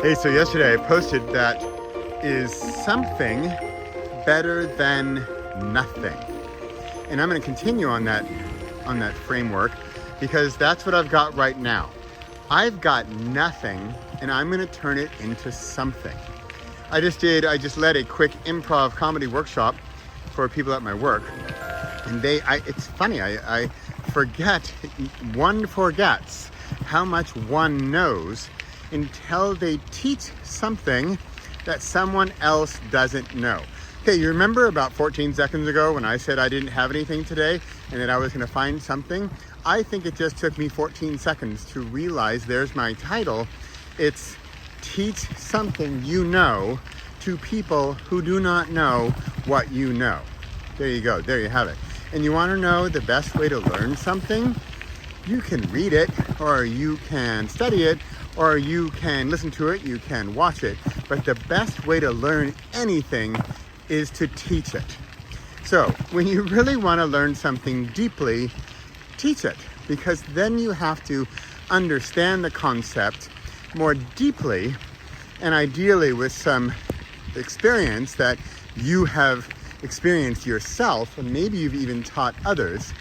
Hey, so yesterday I posted that is something better than nothing. And I'm going to continue on that framework because that's what I've got right now. I've got nothing and I'm going to turn it into something. I just led a quick improv comedy workshop for people at my work. And it's funny, one forgets how much one knows until they teach something that someone else doesn't know. Okay, you remember about 14 seconds ago when I said I didn't have anything today and that I was gonna find something? I think it just took me 14 seconds to realize there's my title. It's Teach Something You Know to People Who Do Not Know What You Know. There you go, there you have it. And you wanna know the best way to learn something? You can read it, or you can study it, or you can listen to it, you can watch it. But the best way to learn anything is to teach it. So when you really want to learn something deeply, teach it, because then you have to understand the concept more deeply and ideally with some experience that you have experienced yourself, and maybe you've even taught others.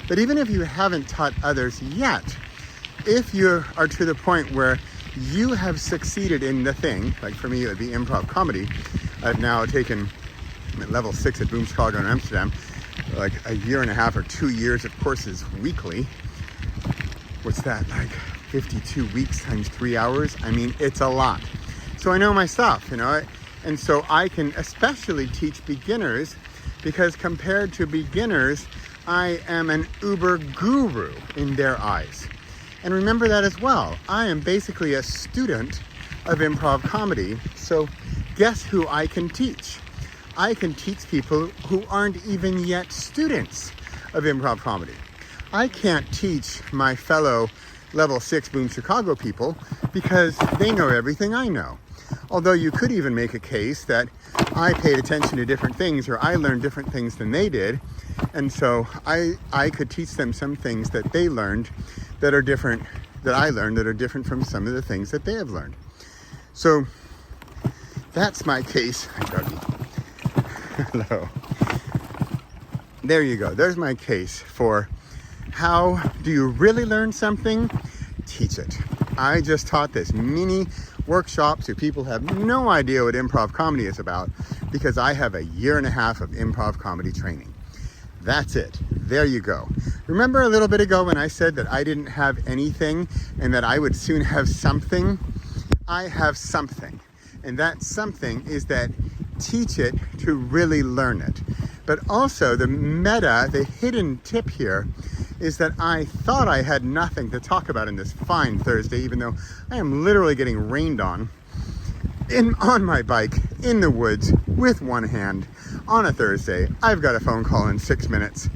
But even if you haven't taught others yet, if you are to the point where you have succeeded in the thing, like for me it would be improv comedy. I've now taken level 6 at Boom Chicago in Amsterdam, like a year and a half or 2 years of courses weekly. What's that, like 52 weeks times 3 hours? I mean, it's a lot. So I know my stuff, and so I can especially teach beginners, because compared to beginners, I am an uber guru in their eyes. And remember that as well. I am basically a student of improv comedy. So guess who I can teach? I can teach people who aren't even yet students of improv comedy. I can't teach my fellow level 6 Boom Chicago people because they know everything I know. Although you could even make a case that I paid attention to different things, or I learned different things than they did. And so I could teach them some things that they learned that are different, that I learned that are different from some of the things that they have learned. So that's my case. Hi, doggy. Hello. There you go. There's my case for how do you really learn something? Teach it. I just taught this mini workshop to people who have no idea what improv comedy is about, because I have a year and a half of improv comedy training. That's it. There you go. Remember a little bit ago when I said that I didn't have anything and that I would soon have something? I have something. And that something is that teach it to really learn it. But also the hidden tip here is that I thought I had nothing to talk about in this fine Thursday, even though I am literally getting rained on my bike in the woods with one hand on a Thursday. I've got a phone call in 6 minutes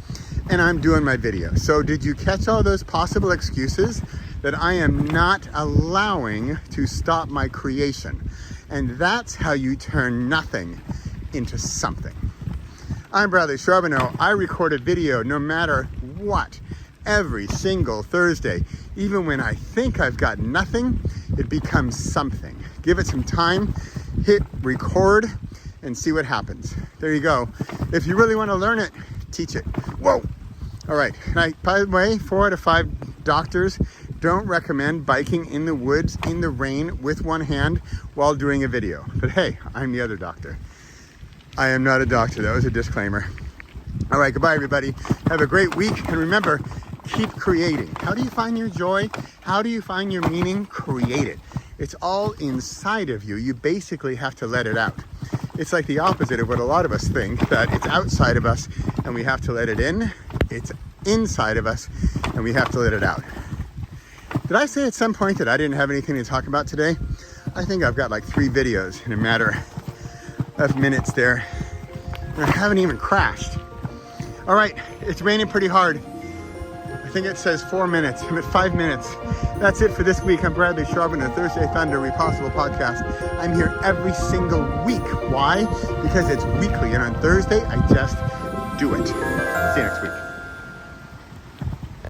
and I'm doing my video. So did you catch all those possible excuses that I am not allowing to stop my creation? And that's how you turn nothing into something. I'm Charbonneau. I record a video no matter what, every single Thursday. Even when I think I've got nothing, it becomes something. Give it some time, hit record, and see what happens. There you go. If you really want to learn it, teach it. Whoa! All right. And by the way, 4 out of 5 doctors don't recommend biking in the woods in the rain with one hand while doing a video. But hey, I'm the other doctor. I am not a doctor. That was a disclaimer. All right, goodbye, everybody. Have a great week. And remember, keep creating. How do you find your joy? How do you find your meaning? Create it. It's all inside of you. You basically have to let it out. It's like the opposite of what a lot of us think, that it's outside of us and we have to let it in. It's inside of us and we have to let it out. Did I say at some point that I didn't have anything to talk about today? I think I've got like 3 videos in a matter of minutes there. And I haven't even crashed. All right, it's raining pretty hard. I think it says 4 minutes. I'm at 5 minutes. That's it for this week. I'm Bradley Charbonneau, Thursday Thunder, Repossible Podcast. I'm here every single week. Why? Because it's weekly, and on Thursday, I just do it. See you next week.